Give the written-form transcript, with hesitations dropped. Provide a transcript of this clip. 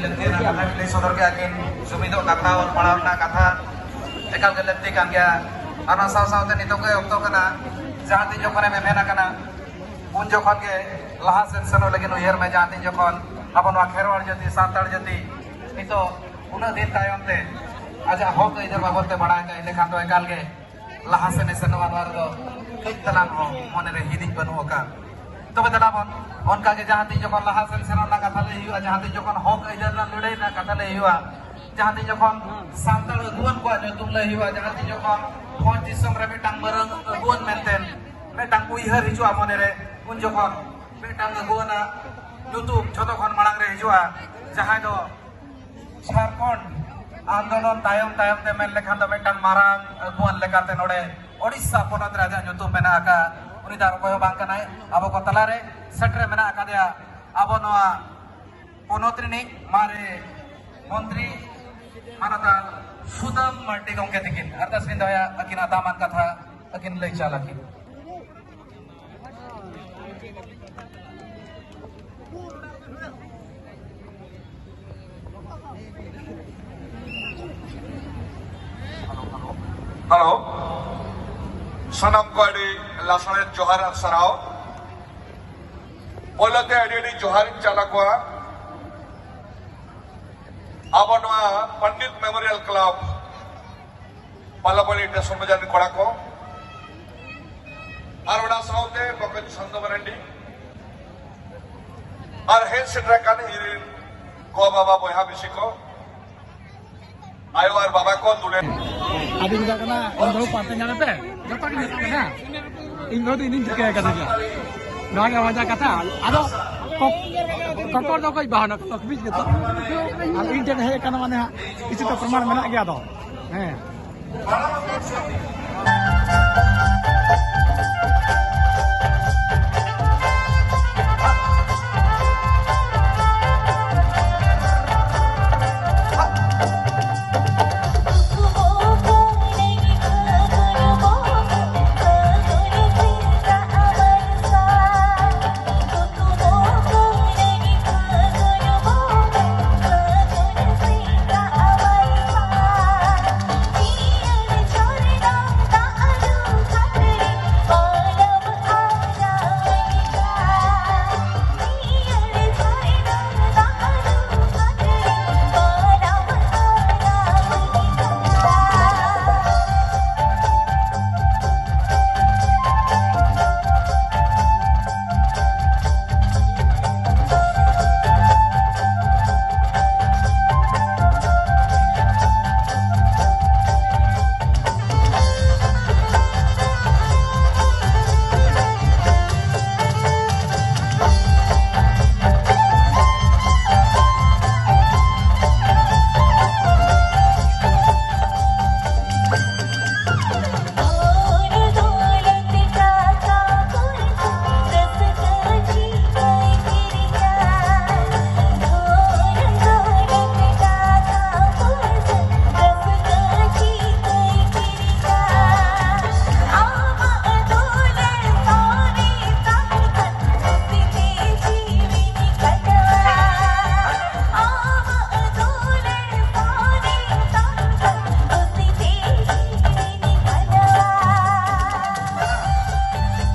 लगती कथा लई सदर के आकिन सुमिदो कथा और पढ़ावना कथा एकाल के लगती कान गया और साव सावते नितो के ऑक्टो कना जहां तीन जखने में मेना कना उन जखन के लहा सेन सनो लेकिन उयर में जहां तीन जखन अपन वा खेरवाड़ जति सांताड़ जति नितो उन दिन तायम ते आज हक इधर बाबते बढ़ाए का इले खान तो एकाल के लहा सेन सनवान वार दो कई तलान हो मने रे हिदी बनु का तबे दलाबन उनका के जहां तीन जखन लहा सेन सनना कथा ले हुआ जहां तीन जखन हक इधर ना लड़ाई ना कथा ले हुआ जहां तीन जखन सांताड़ गुवन को तुम ले हुआ जहां तीन जखन फोन दिसम रे मिटांग मरंग गुवन मेंटेन मिटांग उइहर हिजुआ मने रे उन जखन मिटांग गुवना यूट्यूब छोटो खन मांग रे हिजुआ जहां दो झारखंड आंदोलन तायम तायम ते मेन लेखान दो मिटांग मारांग गुवन लेकाते नोडे ओडिशा पोनत रे आजा यूट्यूब मेना का उनी दार कोय बांग कनाय आबो को तलारे सेटरे मेना का दिया आबो नोआ पोनत रिनी मारे मंत्री मानता सुदम मार्टी गंगे दिकिन अरदास निंदया अकिना दामान कथा अकिन लई चालाकी हेलो सनम को अड़ी लासने जोहार सराव बोलते अड़ी जोहार चला को अब पंडित मेमोरियल क्लब पल्लपल्ली स्टेशन में जाने कोड़ा को और बड़ा साउते पकड़ संदमरंडी और हेड सेंटर का नहीं को बाबा बोया बिसिको आयो और बाबा को दुले अभी juga kena untuk partainya nanti dapat ini kena ini ini juga kata dia nggak wajah kata ada kokor dong kau bahan kok bis gitu al ini है karena mana itu तो प्रमाण menak gaya dong